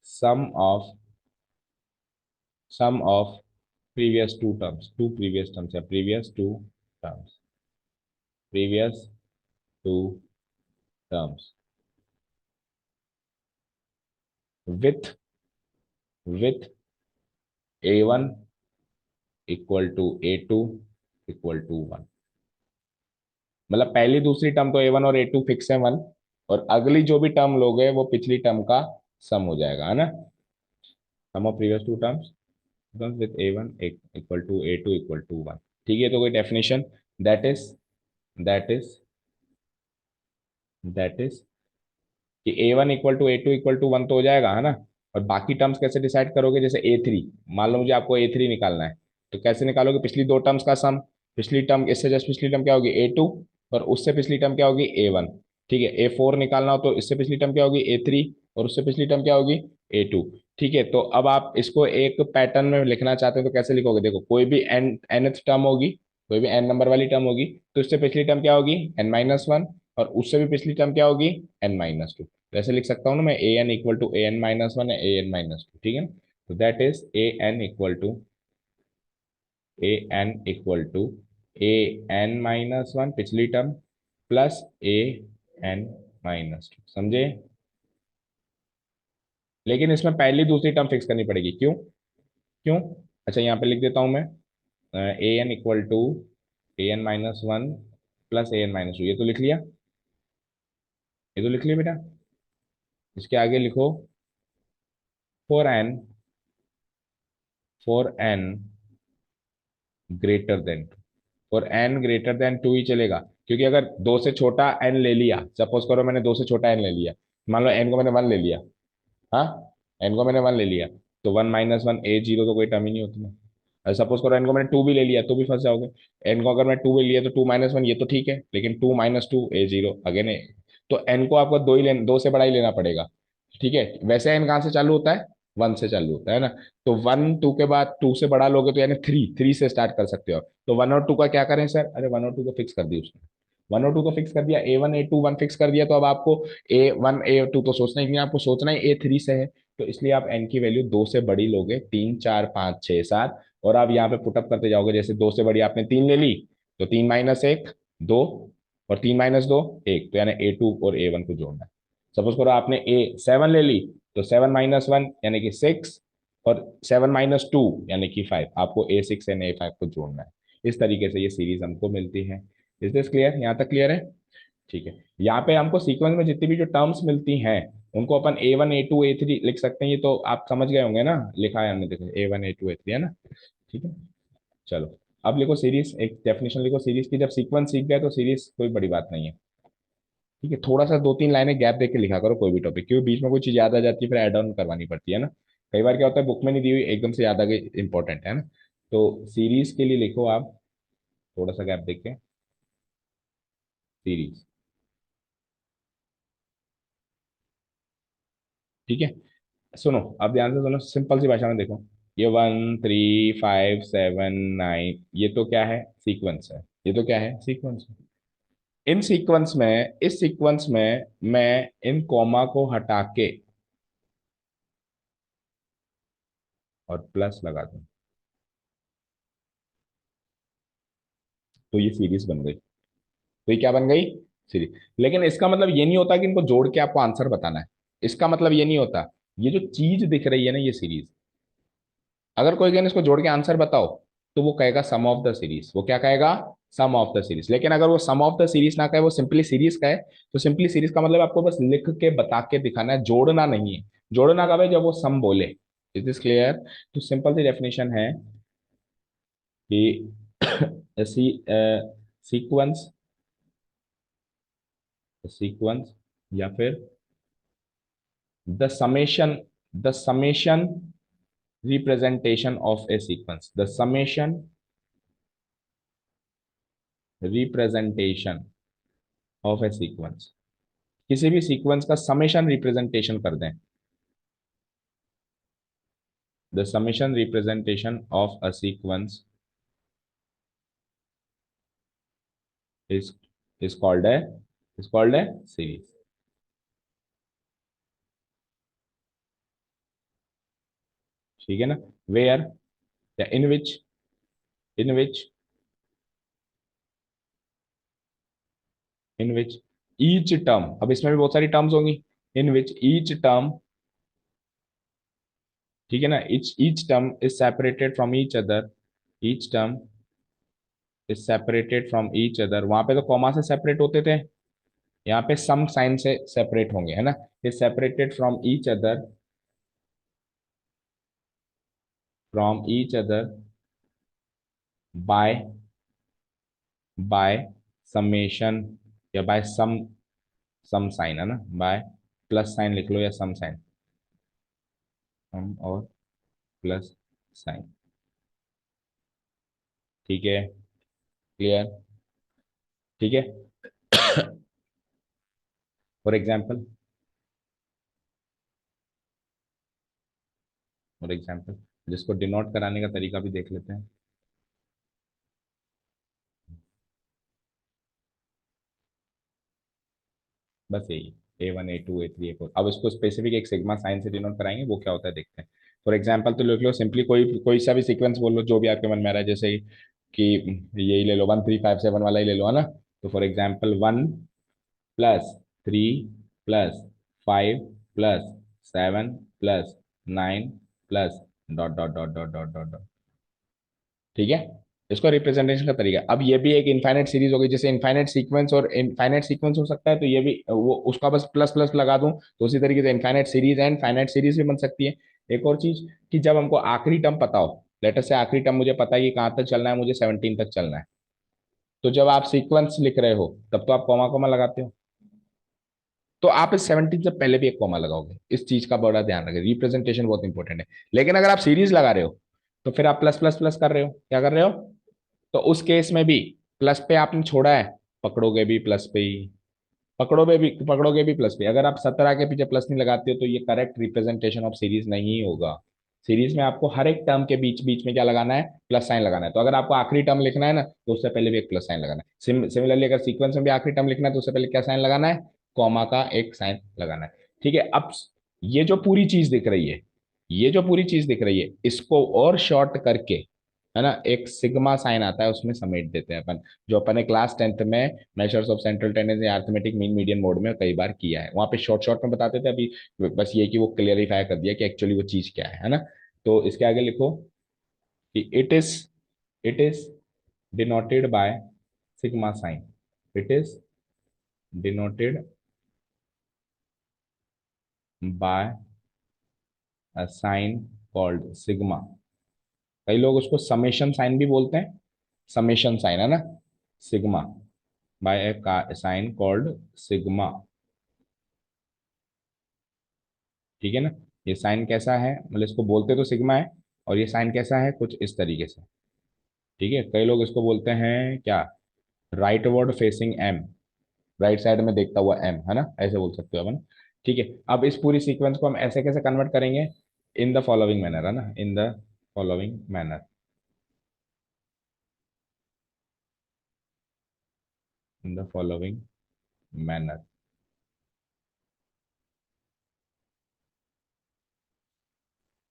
sum of previous two terms या previous two terms with a1 equal to a2 equal to 1। मतलब पहली दूसरी term तो a1 और a2 fix है 1, और अगली जो भी टर्म लोगे वो पिछली टर्म का सम हो जाएगा, है ना। Sum of previous two terms with a1 equal to a2 equal to 1। ठीक है, तो कोई definition, that is that is that is कि a1 equal to a2 equal to 1 तो हो जाएगा, है ना। और बाकी टर्म्स कैसे डिसाइड करोगे? जैसे a3, मान लो मुझे आपको a3 निकालना है, तो कैसे निकालोगे? पिछली दो टर्म्स का सम, पिछली टर्म, इससे जस्ट पिछली टर्म क्या होगी? a2, और उससे पिछली टर्म क्या होगी? a1। ठीक है, a4 निकालना हो तो इससे पिछली टर्म क्या होगी? a3, और उससे पिछली टर्म क्या होगी? a2। ठीक है, तो अब आप इसको एक पैटर्न में लिखना चाहते हैं तो कैसे लिखोगे? देखो, कोई भी nth टर्म होगी, कोई भी n नंबर वाली टर्म होगी, तो इससे पिछली टर्म क्या होगी? n-1, और उससे भी पिछली टर्म क्या होगी? n-2। वैसे लिख सकता हूँ ना मैं, an इक्वल टू an-1 है an-2, ठीक है ना। तो that is an equal to पिछली टर्म प्लस an-2, समझे। लेकिन इसमें पहली दूसरी टर्म फिक्स करनी पड़ेगी, क्यों? क्यों? अच्छा, यहाँ पे लिख देता हूँ मैं, an equal to an-1 plus an-2, ये तो लिख लिया, ये तो लिख लिया बेटा। इसके आगे लिखो फॉर एन ग्रेटर देन, और एन ग्रेटर देन टू ही चलेगा, क्योंकि अगर दो से छोटा एन ले लिया, सपोज करो मैंने दो से छोटा एन ले लिया, मान लो एन को मैंने वन ले लिया, हाँ, एन को मैंने वन ले लिया, तो 1-1 a0 तो कोई टर्म ही नहीं होती ना। सपोज करो एन को मैंने टू भी ले लिया तो भी फंस जाओगे। एन को अगर मैं टू भी लिया तो 2-1 ये तो ठीक है, लेकिन 2-2 a0 अगेन है, तो एन को आपको दो ही लेना, दो से बड़ा ही लेना पड़ेगा। ठीक है, वैसे एन कहाँ से चालू होता है? वन से चालू होता है ना। तो 1-2 के बाद टू से बड़ा लोगे तो यानी थ्री, थ्री से स्टार्ट कर सकते हो। तो 1 और 2 का क्या करें सर? अरे 1 और 2 को फिक्स कर दी उसने, 1 और 2 को फिक्स कर दिया, a1 a2 1 फिक्स कर दिया, तो अब आपको a1 a2 तो सोचना ही नहीं, आपको सोचना ही a3 से है। तो इसलिए आप n की वैल्यू दो से बड़ी लोगे, 3 4 5 6 7, और आप यहाँ पे पुटअप करते जाओगे, जैसे दो से बड़ी आपने 3 ले ली, तो 3-1 2, और 3-2 1, तो यानी a2 और a1 को जोड़ना है। सपोज करो आपने a7 ले ली, तो 7-1 यानी कि 6, और 7-2 यानी कि 5, आपको a6 एंड a5 को जोड़ना है। इस तरीके से ये सीरीज हमको मिलती है। Is this clear? यहाँ तक क्लियर है? ठीक है, यहाँ पे हमको सीक्वेंस में जितनी भी जो टर्म्स मिलती हैं उनको अपन a1 a2 a3 लिख सकते हैं, ये तो आप समझ गए होंगे ना, लिखा है हमने, देखो a1 a2 a3, है ना। ठीक है, चलो अब लिखो सीरीज, एक डेफिनेशन लिखो सीरीज की। जब सीक्वेंस सीख गए तो सीरीज कोई बड़ी बात नहीं है। ठीक है, थोड़ा सा 2-3 लाइनें गैप देके लिखा करो कोई भी टॉपिक, क्योंकि बीच में कोई चीज याद आ जाती है फिर एड ऑन करवानी पड़ती है ना। कई बार क्या होता है, बुक में नहीं दी हुई एकदम से याद आ गई, इंपॉर्टेंट है ना। तो सीरीज के लिए लिखो आप, थोड़ा सा गैप देके, सीरीज। ठीक है, सुनो, अब ध्यान से सुनो, सिंपल सी भाषा में देखो, ये 1 3 5 7 9, ये तो क्या है? सीक्वेंस है। ये तो क्या है? सीक्वेंस है। इन सीक्वेंस में, इस सीक्वेंस में मैं इन कॉमा को हटा के और प्लस लगा दूं, तो ये सीरीज बन गई। तो ये क्या बन गई? सीरीज। लेकिन इसका मतलब ये नहीं होता कि इनको जोड़ के आपको आंसर बताना है, इसका मतलब ये नहीं होता। ये जो चीज दिख रही है ना, ये सीरीज, अगर कोई कहने इसको जोड़ के आंसर बताओ, तो वो कहेगा सम ऑफ द सीरीज। वो क्या कहेगा? सम ऑफ द सीरीज। लेकिन अगर वो सम ऑफ द सीरीज ना कहे, वो सिंपली सीरीज कहे, तो सिंपली सीरीज का मतलब आपको बस लिख के बता के दिखाना है, जोड़ना नहीं है। जोड़ना कब है? जब वो सम बोले। Is this clear? तो सिंपल सी डेफिनेशन है कि सीक्वेंस, सीक्वेंस या फिर the summation representation of a sequence, the summation representation of a sequence, किसी भी सीक्वेंस का समेशन रिप्रेजेंटेशन कर दें। The summation representation of a sequence is is called है, इज कॉल्ड है सीरीज। ठीक है ना? वेयर या इन विच इन विच ईच टर्म, अब इसमें भी बहुत सारी टर्म्स होंगी। इन विच ईच टर्म, ठीक है ना, each term is separated from each other, each term is separated from each other. वहां पे तो कॉमा से सेपरेट होते थे, यहाँ पे सम साइन से सेपरेट होंगे, है ना। Is separated from each other by by summation, या बाय सम, सम साइन, है ना, बाय प्लस साइन लिख लो या सम साइन, सम और प्लस साइन। ठीक है? क्लियर? ठीक है। फॉर एग्जाम्पल, फॉर एग्जाम्पल जिसको डिनोट कराने का तरीका भी देख लेते हैं। बस यही, A1 A2 A3 A4। अब इसको स्पेसिफिक एक सिग्मा साइन से डिनोट कराएंगे, वो क्या होता है देखते हैं। फॉर एग्जाम्पल तो लिख लो सिंपली, कोई कोई सा भी सीक्वेंस बोल लो जो भी आपके मन में आ रहा है, जैसे कि यही ले लो, 1357 वाला ही ले लो, है ना। तो for example 1+3+5+7+9 plus dot dot dot dot dot dot dot. ठीक है? इसको रिप्रेजेंटेशन का तरीका। अब ये भी एक इनफाइनाइट सीरीज होगी, जैसे इनफाइनाइट सीक्वेंस और इनफाइनाइट सीक्वेंस हो सकता है, तो ये भी वो उसका बस प्लस प्लस लगा दूं, तो उसी तरीके से infinite series and finite series भी बन सकती है। एक और चीज, कि जब हमको आखिरी टर्म पता हो, लेटर से आखिरी टर्म मुझे पता है कि कहाँ तक चलना है, मुझे 17 तक चलना है, तो जब आप सीक्वेंस लिख रहे हो तब तो आप कॉमा कॉमा लगाते हो, तो आप इस 17 से पहले भी एक कॉमा लगाओगे। इस चीज का बड़ा ध्यान रखें, रिप्रेजेंटेशन बहुत इंपॉर्टेंट है। लेकिन अगर आप सीरीज लगा रहे हो, तो फिर आप प्लस प्लस प्लस कर रहे हो, क्या कर रहे हो? तो उस केस में भी प्लस पे आपने छोड़ा है, पकड़ोगे भी प्लस पे ही, पकड़ोगे भी प्लस पे। अगर आप 17 के पीछे प्लस नहीं लगाते हो, तो ये करेक्ट रिप्रेजेंटेशन ऑफ सीरीज नहीं होगा। सीरीज में आपको हर एक टर्म के बीच बीच में क्या लगाना है? प्लस साइन लगाना है। तो अगर आपको आखिरी टर्म लिखना है ना, तो उससे पहले भी एक प्लस साइन लगाना है। सिमिलरली अगर सीक्वेंस में भी आखिरी टर्म लिखना है, तो उससे पहले क्या साइन लगाना है? कॉमा का एक साइन लगाना है। ठीक है? अब ये जो पूरी चीज दिख रही है, ये जो पूरी चीज दिख रही है, इसको और शॉर्ट करके, है ना, एक सिग्मा साइन आता है, उसमें समेट देते हैं अपन, जो अपन ने क्लास 10th में measures of central tendency arithmetic mean median mode में कई बार किया है। वहां पे शॉर्ट शॉर्ट में बताते थे, अभी बस ये कि वो क्लियरिफाई कर दिया कि एक्चुअली वो चीज क्या है ना। तो इसके आगे लिखो कि it is denoted by sigma sign, it is denoted by a sign called sigma. कई लोग उसको समेशन साइन भी बोलते हैं, समेशन साइन, है ना, सिग्मा, बाय ए साइन कॉल्ड सिग्मा। ठीक है ना? ये साइन कैसा है, मतलब इसको बोलते तो सिग्मा है, और ये साइन कैसा है, कुछ इस तरीके से। ठीक है? कई लोग इसको बोलते हैं क्या? Right word facing M, right side में देखता हुआ एम, है ना, ऐसे बोल सकते हो अपन। ठीक है? अब इस पूरी सीक्वेंस को हम ऐसे कैसे कन्वर्ट करेंगे? इन द फॉलोइंग मैनर, है ना, in the following manner, in the following manner.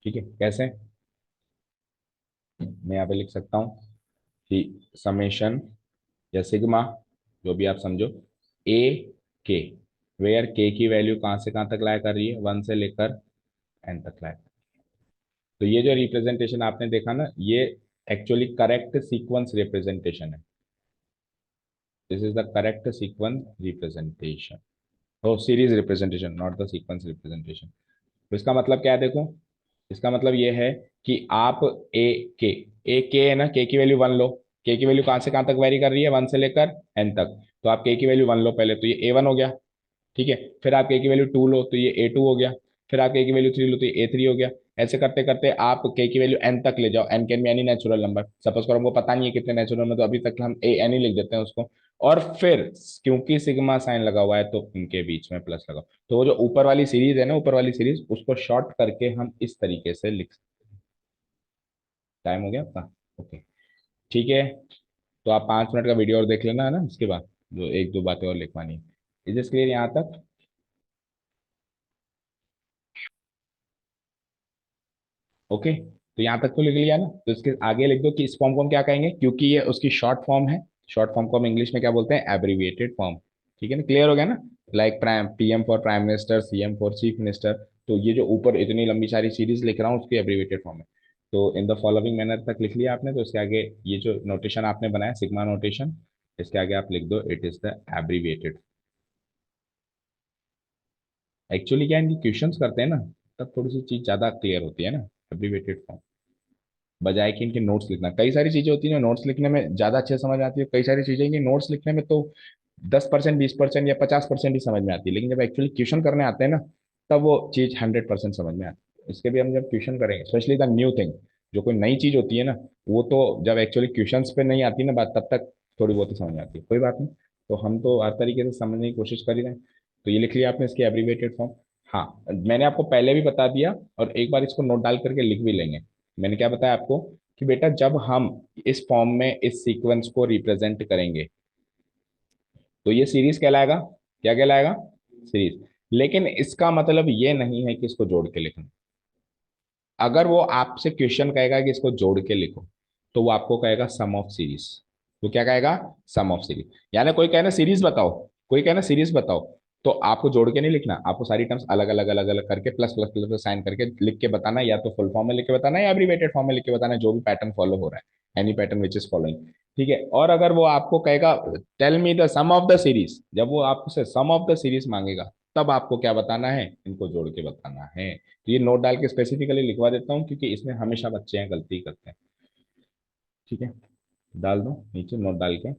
ठीक है? कैसे? मैं यहाँ पे लिख सकता हूँ कि समेशन या सिग्मा, जो भी आप समझो, ए के, वेयर के की वैल्यू कहाँ से कहाँ तक लाया कर रही है, 1 से लेकर एन तक लाया। तो ये जो रिप्रेजेंटेशन आपने देखा ना, ये एक्चुअली करेक्ट सीक्वेंस रिप्रेजेंटेशन है। This is the correct sequence representation. Oh series representation, not the sequence representation. तो इसका मतलब क्या है देखो, इसका मतलब ये है कि आप ए के, ए के है ना, के की वैल्यू वन लो। के की वैल्यू कहाँ से कहाँ तक वेरी कर रही है, वन से लेकर एन तक। तो आप के की वैल्यू वन लो पहले, तो ये ए वन हो गया। ठीक है, फिर आप के की वैल्यू टू लो तो ये ए टू हो गया। फिर आप के की वैल्यू थ्री लो तो ये ए थ्री हो गया। ऐसे करते करते आप के की वैल्यू एन तक ले जाओ। N can be any natural number. Suppose करो हमको पता नहीं है कितने नेचुरल नंबर, तो अभी तक हम ए एन ही लिख देते हैं उसको। और फिर क्योंकि सिग्मा साइन लगा हुआ है तो उनके बीच में प्लस लगाओ। तो वो जो ऊपर वाली सीरीज है ना, ऊपर वाली सीरीज, उसको शॉर्ट करके हम इस तरीके से लिख सकते। टाइम हो गया आपका? ओके, ठीक है। तो आप 5 मिनट का वीडियो और देख लेना है ना, इसके बाद जो एक दो बातें और लिखवानी है। इज दिस क्लियर यहाँ तक? ओके, तो यहाँ तक तो लिख लिया ना, तो इसके आगे लिख दो कि इस फॉर्म को हम क्या कहेंगे, क्योंकि ये उसकी शॉर्ट फॉर्म है। शॉर्ट फॉर्म को हम इंग्लिश में क्या बोलते हैं, एब्रीविएटेड फॉर्म। ठीक है ना, क्लियर हो गया ना? Like prime, PM for prime minister, CM for chief minister. तो ये जो ऊपर इतनी लंबी सारी सीरीज लिख रहा हूँ उसकी एब्रीविएटेड फॉर्म है। तो इन द फॉलोइंग मैनर तक लिख लिया आपने, तो इसके आगे ये जो नोटेशन आपने बनाया सिग्मा नोटेशन, इसके आगे आप लिख दो it is the abbreviated. Actually क्या है, इनकी क्वेश्चंस करते हैं ना, तब थोड़ी सी चीज ज्यादा क्लियर होती है ना, एब्रीविएटेड फॉर्म, बजाय कि इनके नोट्स लिखना। कई सारी चीजें होती हैं जो नोट्स लिखने में ज्यादा अच्छे समझ आती है, कई सारी चीजें इनके नोट्स लिखने में तो 10% 20% या 50% ही समझ में आती है, लेकिन जब एक्चुअली क्वेश्चन करने आते हैं ना, तब वो चीज 100% समझ में आती है। इसके भी हम जब क्वेश्चन करेंगे, स्पेशली द न्यू थिंग, जो कोई नई चीज होती है ना, वो तो जब एक्चुअली क्वेश्चन पे नहीं आती ना बात, तब तक थोड़ी बहुत ही समझ में आती है। कोई बात नहीं, तो हम तो हर तरीके से समझने की कोशिश कर ही रहे हैं। तो ये लिख लिया आपने इसकी एब्रीविएटेड फॉर्म। हाँ, मैंने आपको पहले भी बता दिया, और एक बार इसको नोट डाल करके लिख भी लेंगे। मैंने क्या बताया आपको, कि बेटा जब हम इस फॉर्म में इस सीक्वेंस को रिप्रेजेंट करेंगे, तो ये सीरीज कहलाएगा। क्या कहलाएगा? सीरीज। लेकिन इसका मतलब ये नहीं है कि इसको जोड़ के लिखना। अगर वो आपसे क्वेश्चन कहेगा कि इसको जोड़ के लिखो, तो वो आपको कहेगा सम ऑफ सीरीज। तो क्या कहेगा? सम ऑफ सीरीज। यानी कोई कहना सीरीज बताओ, कोई कहना सीरीज बताओ, तो आपको जोड़ के नहीं लिखना, आपको सारी टर्म्स अलग अलग अलग अलग करके प्लस प्लस प्लस साइन करके लिख के बताना है। या तो फुल फॉर्म में लिख के बताना है या एब्रीवेटेड फॉर्म में लिख के बताना है, जो भी पैटर्न फॉलो हो रहा है, any pattern which is following. ठीक है, और अगर वो आपको कहेगा tell me the sum of the series, जब वो आपसे सम ऑफ द सीरीज मांगेगा, तब आपको क्या बताना है, इनको जोड़ के बताना है। तो ये नोट डाल के स्पेसिफिकली लिखवा देता हूँ, क्योंकि इसमें हमेशा बच्चे हैं गलती करते हैं। ठीक है, डाल दो नीचे नोट डाल के।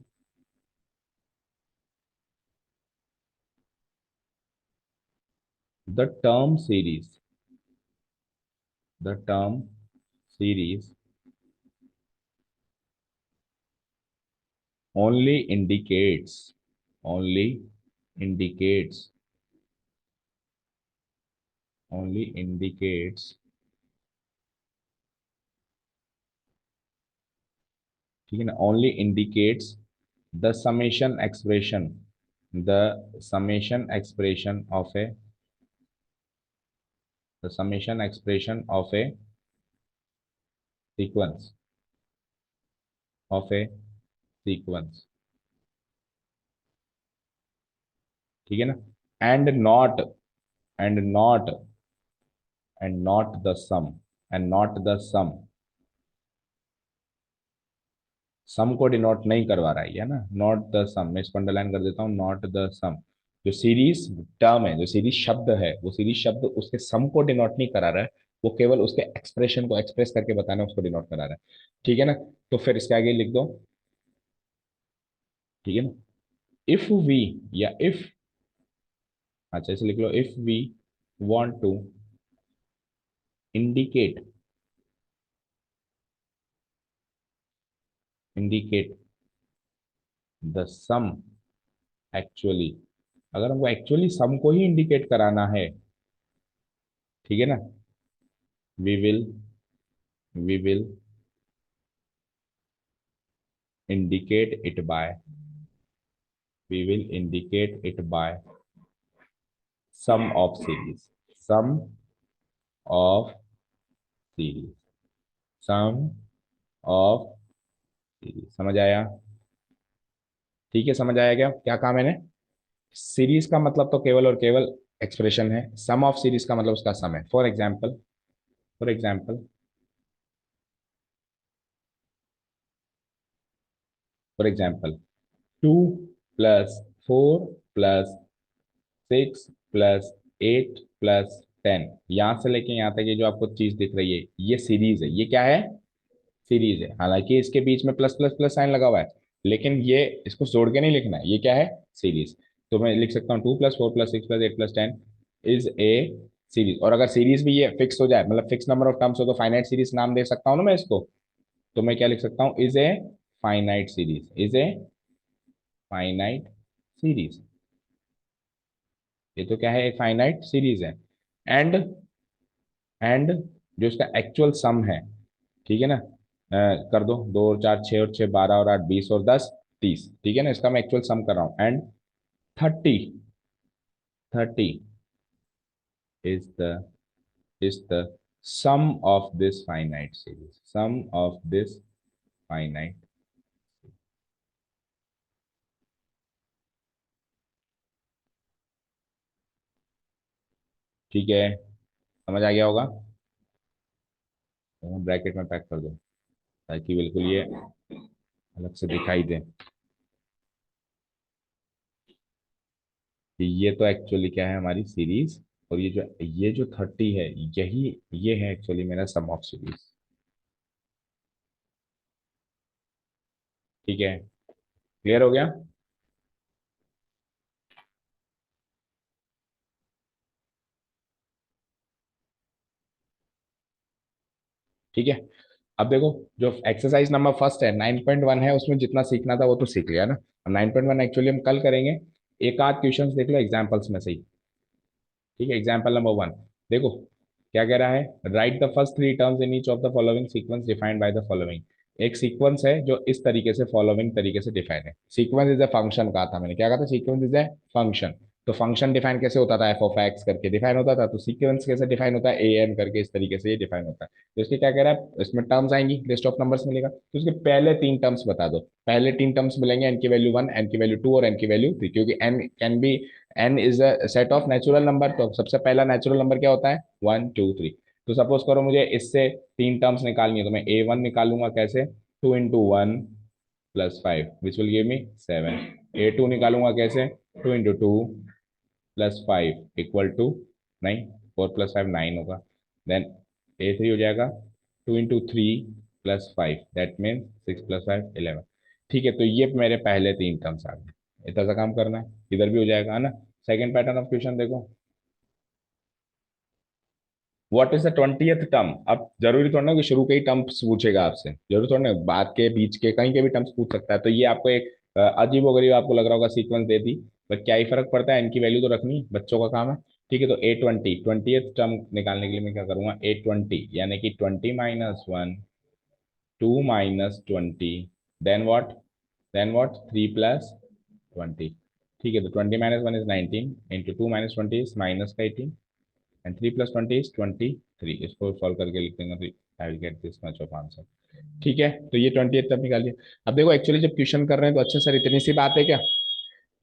The term series, the term series only indicates, only indicates, only indicates, ठीक है ना, only indicates the summation expression, the summation expression of a, the summation expression of a sequence, of a sequence। ठीक है ना, and not, and not, and not the sum, and not the sum, सम को denote नहीं करवा रहा है ये ना, नॉट द सम। मैं इसको अंडरलाइन कर देता हूँ, नॉट द सम। जो सीरीज टर्म है, जो सीरीज शब्द है, वो सीरीज शब्द उसके सम को डिनोट नहीं करा रहा है, वो केवल उसके एक्सप्रेशन को एक्सप्रेस करके बताना है, उसको डिनोट करा रहा है। ठीक है ना, तो फिर इसके आगे लिख दो। ठीक है ना, इफ वी, या इफ, अच्छा इसे लिख लो, if we want to indicate, indicate the sum actually, अगर हमको एक्चुअली सम को ही इंडिकेट कराना है, ठीक है ना, we will, we will indicate it by, we will indicate it by sum of series, sum of series, sum of series। समझ आया? ठीक है, समझ आया क्या क्या कहा मैंने? सीरीज का मतलब तो केवल और केवल एक्सप्रेशन है, सम ऑफ सीरीज का मतलब उसका सम है। For example, for example, for example, two plus 4 plus 6 plus 8 plus 10, यहां से लेके यहां तक ये जो आपको चीज दिख रही है ये सीरीज है। ये क्या है? सीरीज है। हालांकि इसके बीच में प्लस प्लस प्लस साइन लगा हुआ है, लेकिन ये इसको जोड़ के नहीं लिखना है। ये क्या है? सीरीज। तो मैं लिख सकता हूँ 2 + 4 + 6 + 8 + 10 इज ए सीरीज। और अगर सीरीज भी ये फिक्स हो जाए, मतलब फिक्स नंबर ऑफ टर्म्स हो, तो फाइनाइट सीरीज नाम दे सकता हूँ ना मैं इसको। तो मैं क्या लिख सकता हूँ? Is a finite series, is a finite series. ये तो क्या है? एक फाइनाइट सीरीज है। एंड एंड जो इसका एक्चुअल सम है, ठीक है ना, कर दो, 2 और 4 6 और 8 12 और 8 20 और 10 30, ठीक है ना, इसका मैं एक्चुअल सम कर रहा हूँ। And 30, 30 is the sum of this finite series, sum of this finite. ठीक है, समझ आ गया होगा। तो ब्रैकेट में पैक कर दो ताकि बिल्कुल ये अलग से दिखाई दे कि ये तो एक्चुअली क्या है? हमारी सीरीज। और ये जो 30 है, यही ये है एक्चुअली मेरा सम ऑफ सीरीज। ठीक है, क्लियर हो गया? ठीक है, अब देखो, जो एक्सरसाइज नंबर फर्स्ट है 9.1 है, उसमें जितना सीखना था वो तो सीख लिया ना। 9.1 एक्चुअली हम कल करेंगे। एक आध क्वेश्चंस देख लो एग्जांपल्स में से ही। ठीक है, एग्जाम्पल नंबर 1। देखो क्या कह रहा है? Right the first three terms in each of the following sequence defined by the following. एक सीक्वेंस है जो इस तरीके से फॉलोइंग तरीके से डिफाइन है। सीक्वेंस इज अ फंक्शन कहा था मैंने, क्या कहा था? Sequence is a function. तो फंक्शन डिफाइन कैसे होता था? एफ ऑफ एक्स करके डिफाइन होता था। तो सीक्वेंस कैसे डिफाइन होता है? ए एन करके, इस तरीके से ये डिफाइन होता है। तो इसके क्या कह रहा है? इसमें टर्म्स आएंगी, लिस्ट ऑफ नंबर्स मिलेगा, तो उसके पहले तीन टर्म्स बता दो। पहले तीन टर्म्स मिलेंगे, एन की वैल्यू 1, एन की वैल्यू 2 और एन की वैल्यू 3, क्योंकि n can be, n is a set of natural number. तो सबसे पहला नेचुरल नंबर क्या होता है? 1 2 3। तो सपोज करो मुझे इससे तीन टर्म्स निकालनी है, तो मैं A1 निकालूंगा कैसे? 2 × 1 + 5 which will give me 7। A2 निकालूंगा कैसे? 2 × 2 + 5 इक्वल टू 9। 4 + 5 9 होगा। देन A3 हो जाएगा 2 × 3 + 5, दैट मीन 6 + 5 11। ठीक है, तो ये मेरे पहले तीन टर्म्स आ गए। इतना सा काम करना है, इधर भी हो जाएगा, है ना। सेकंड पैटर्न ऑफ क्वेश्चन देखो। What is the 20th term? अब जरूरी थोड़ा ना कि शुरू के ही टर्म्स पूछेगा आपसे, जरूरी थोड़ा ना, बाद के बीच के कहीं के भी टर्म्स पूछ सकता है। तो ये आपको एक अजीब वगरीब आपको लग रहा होगा सीक्वेंस दे दी, बट क्या ही फर्क पड़ता है, इनकी वैल्यू तो रखनी बच्चों का काम है। ठीक है, तो A20 टर्म निकालने के लिए मैं क्या करूंगा? A20 यानी कि 20 - 1, 2 - 20, देन व्हाट 3 + 20। ठीक है, तो 20 - 1 is 19, into 2 - 20 is -18, and 3 + 20 is 23। इसको सॉल्व करके लिख देंगे तो I will get this much of answer. ठीक है, तो ये 28 तक निकालिए। अब देखो एक्चुअली जब क्वेश्चन कर रहे हैं तो अच्छा सर इतनी सी बात है क्या?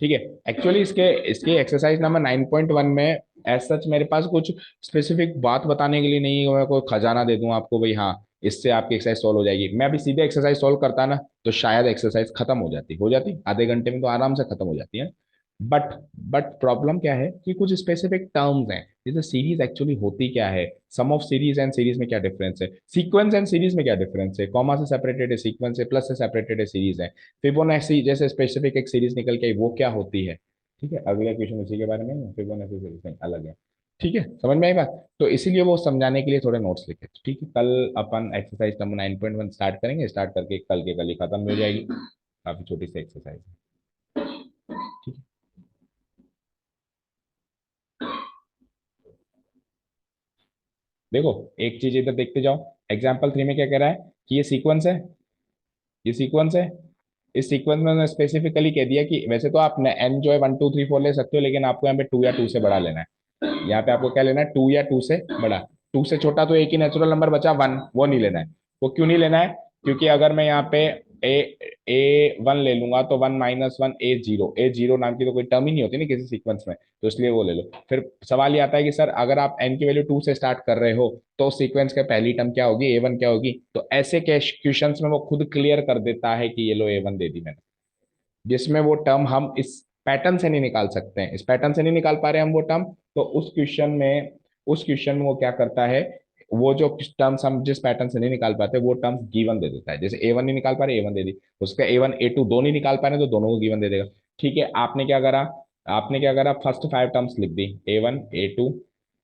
ठीक है, एक्चुअली इसके इसके एक्सरसाइज नंबर 9.1 में एज सच मेरे पास कुछ स्पेसिफिक बात बताने के लिए नहीं है। मैं कोई खजाना दे दूं आपको भाई, हाँ इससे आपकी एक्सरसाइज सॉल्व हो जाएगी। मैं अभी सीधे एक्सरसाइज सॉल्व करता ना, तो शायद एक्सरसाइज खत्म हो जाती आधे घंटे में, तो आराम से खत्म हो जाती है। बट बट प्रॉब्लम क्या है कि कुछ स्पेसिफिक टर्म्स हैं। जैसे सीरीज एक्चुअली होती क्या है, सम ऑफ सीरीज एंड सीरीज में क्या डिफरेंस है, सीक्वेंस एंड सीरीज में क्या डिफरेंस है, कॉमा से सेपरेटेड है सीक्वेंस है, प्लस से सेपरेटेड है सीरीज है, फिबोनाची जैसे स्पेसिफिक एक सीरीज निकल के आई वो क्या होती है। ठीक है, अगला क्वेश्चन उसी के बारे में है, फिबोनाची सीरीज नहीं अलग है। ठीक है, समझ में आई बात? तो इसीलिए वो समझाने के लिए थोड़े नोट्स लिखे। ठीक है, कल अपन एक्सरसाइज नंबर 9.1 स्टार्ट करेंगे, स्टार्ट करके कल के कल ही खत्म हो जाएगी। काफी छोटी सी एक्सरसाइज है। ठीक है, देखो एक चीज इधर देखते जाओ। एग्जाम्पल 3 में क्या कह रहा है कि ये सीक्वेंस है, ये सीक्वेंस है। इस सीक्वेंस में मैंने स्पेसिफिकली कह दिया कि वैसे तो आप एन जो है 1 2 3 4 ले सकते हो, लेकिन आपको यहाँ पे 2 या 2 से बड़ा लेना है। यहाँ पे आपको क्या लेना है? 2 या 2 से बड़ा। 2 से छोटा तो एक ही नेचुरल नंबर बचा 1, वो नहीं लेना है। वो क्यों नहीं लेना है? क्योंकि अगर मैं यहाँ पे A1 ले लूंगा तो 1 - 1 A0 नाम की तो कोई टर्म ही नहीं होती ना किसी सीक्वेंस में, तो इसलिए वो ले लो। फिर सवाल ये आता है कि सर अगर आप n की वैल्यू 2 से स्टार्ट कर रहे हो तो सीक्वेंस का पहली टर्म क्या होगी? A1 क्या होगी? तो ऐसे क्वेश्चंस में वो खुद क्लियर कर देता है कि ये लो A1 दे दी मैंने। जिसमें वो टर्म हम इस पैटर्न से नहीं निकाल सकते हैं, इस पैटर्न से नहीं निकाल पा रहे हैं हम वो टर्म, तो उस क्वेश्चन में वो क्या करता है, वो जो टर्म्स हम जिस पैटर्न से नहीं निकाल पाते वो टर्म्स गिवन दे देता है। जैसे ए वन नहीं निकाल पा रहे, ए वन दे दी, उसका ए वन ए टू दो नहीं निकाल पा रहे तो दोनों को गिवन दे देगा। ठीक है, आपने क्या करा, फर्स्ट फाइव टर्म्स लिख दी, a one a two,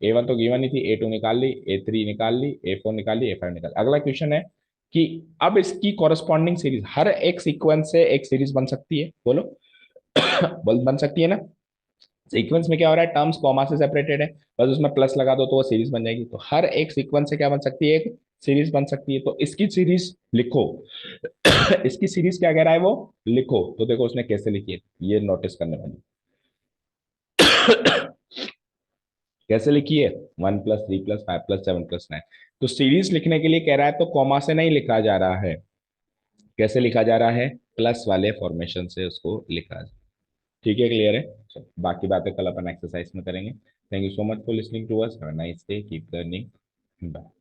a one तो गिवन ही थी, ए टू निकाल ली, ए3 निकाल ली, ए4 निकाल ली, ए5 निकाल। अगला क्वेश्चन है कि अब इसकी कॉरस्पॉन्डिंग सीरीज, हर एक सीक्वेंस से एक सीरीज बन सकती है, बोलो। बन सकती है ना। सीक्वेंस में क्या हो रहा है, टर्म्स कॉमा से सेपरेटेड है, बस उसमें प्लस लगा दो तो वो सीरीज बन जाएगी। तो हर एक सीक्वेंस से क्या बन सकती है, एक सीरीज बन सकती है। तो इसकी सीरीज लिखो। इसकी सीरीज क्या कह रहा है वो, लिखो। तो देखो उसने कैसे लिखी है, ये नोटिस करने वाली। कैसे लिखी है, 1+3+5+7+9। तो सीरीज लिखने के लिए कह रहा है तो कॉमा से नहीं लिखा जा रहा है, कैसे लिखा जा रहा है, प्लस वाले फॉर्मेशन से उसको लिखा जा। ठीक है, क्लियर है। So, बाकी बातें कल अपन एक्सरसाइज में करेंगे। Thank you so much for listening to us, have a nice day, keep learning, bye.